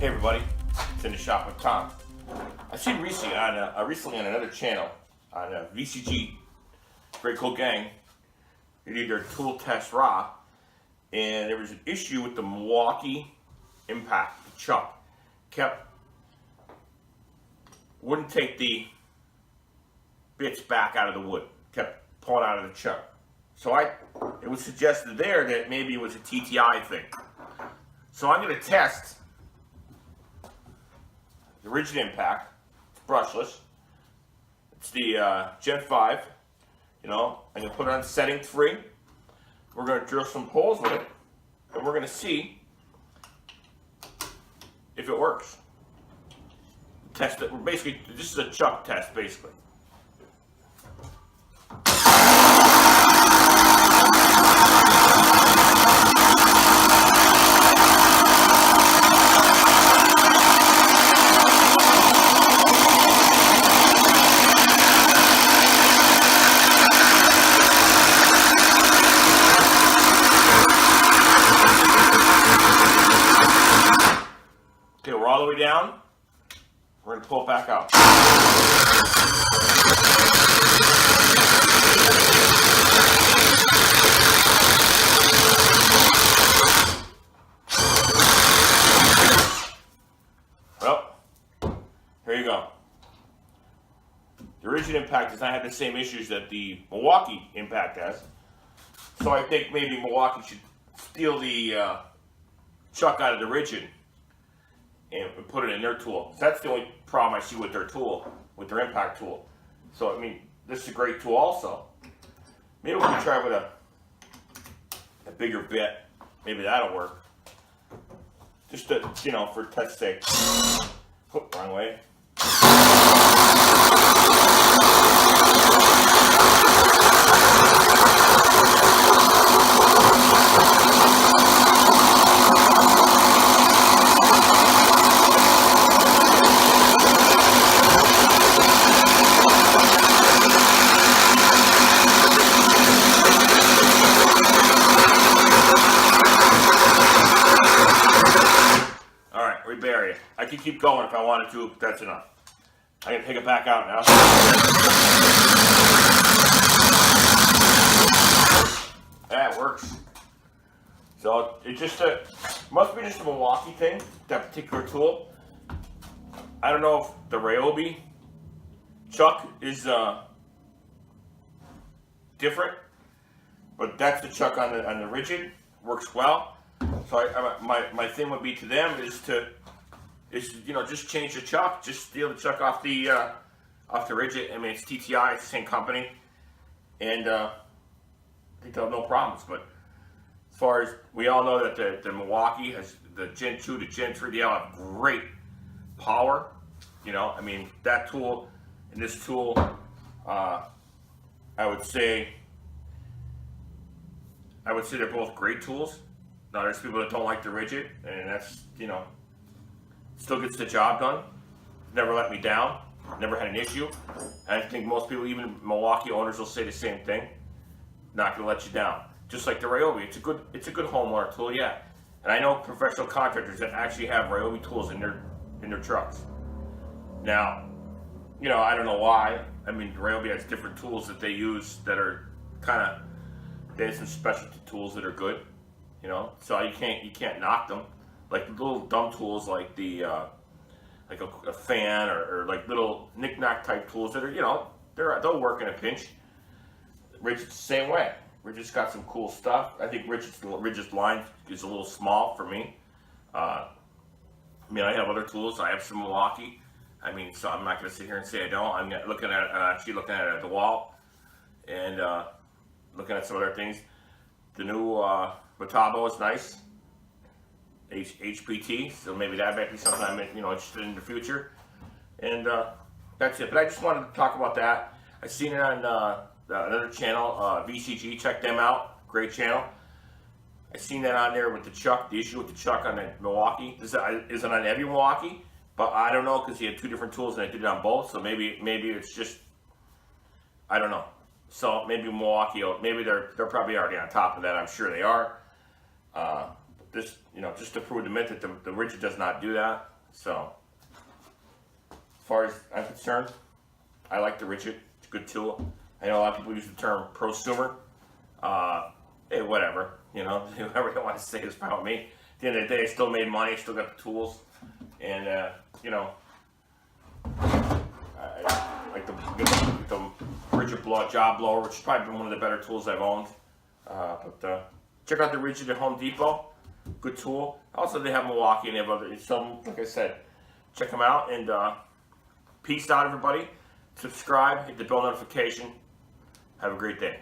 Hey everybody, it's In the Shop with Tom. I seen recently on another channel on VCG, Great Cool Gang. They did their tool test raw, and there was an issue with the Milwaukee impact. The chuck wouldn't take the bits back out of the wood, kept pulling out of the chuck. So it was suggested there that maybe it was a TTI thing. So I'm going to test the ridgid impact. It's brushless. It's the Gen 5. You know, I'm going to put it on setting 3. We're going to drill some holes with it, and we're going to see if it works. Test it. We're basically, this is a chuck test, basically. Okay, we're all the way down. We're going to pull it back out. Well, here you go. The ridgid impact does not have the same issues that the Milwaukee impact has. So I think maybe Milwaukee should steal the chuck out of the ridgid and put it in their tool. That's the only problem I see with their tool, with their impact tool. So I mean, this is a great tool also. Maybe we can try with a bigger bit. Maybe that'll work. Just to, you know, for test sake. Oh, wrong way. Bury it. I could keep going if I wanted to, but that's enough. I can take it back out now. That works. So it just must be just a Milwaukee thing, that particular tool. I don't know if the Ryobi chuck is different, but that's the chuck on the ridgid. Works well. So my thing would be to them is you know, just change the chuck, just steal the chuck off the ridgid. I mean, it's TTI, it's the same company, and I think they'll have no problems. But as far as we all know that the Milwaukee has the Gen 2 to Gen 3, they all have great power. You know, I mean, that tool and this tool, I would say they're both great tools. Now there's people that don't like the ridgid, and that's, you know, still gets the job done. Never let me down. Never had an issue. And I think most people, even Milwaukee owners, will say the same thing. Not gonna let you down. Just like the Ryobi, it's a good homeowner tool, yeah. And I know professional contractors that actually have Ryobi tools in their trucks. Now, you know, I don't know why. I mean, Ryobi has different tools that they use that are they have some specialty tools that are good. You know, so you can't knock them. Like little dumb tools like the like a fan or like little knick-knack type tools that are, you know, they'll work in a pinch. Ridgid's the same way. Ridgid's got some cool stuff. I think Ridgid's line is a little small for me. I mean, I have other tools. I have some Milwaukee. I mean, so I'm not going to sit here and say I don't. I'm actually looking at it at the wall and looking at some other things. The new Metabo is nice. HPT, so maybe that might be something I'm, you know, interested in the future. And that's it. But I just wanted to talk about that. I seen it on another channel, VCG. Check them out. Great channel. I seen that on there with the chuck. The issue with the chuck on the Milwaukee isn't on every Milwaukee, but I don't know because he had two different tools and I did it on both. So maybe it's just, I don't know. So maybe Milwaukee, maybe they're probably already on top of that. I'm sure they are. This, you know, just to prove the myth that the ridgid does not do that. So, as far as I'm concerned, I like the ridgid. It's a good tool. I know a lot of people use the term prosumer. Hey, whatever, you know, whoever they want to say is about me. At the end of the day, I still made money, still got the tools, and you know, I like the ridgid job blower, which has probably been one of the better tools I've owned. But check out the ridgid at Home Depot. Good tool. Also, they have Milwaukee and they have other. Some, like I said, check them out. And peace out, everybody. Subscribe, hit the bell notification. Have a great day.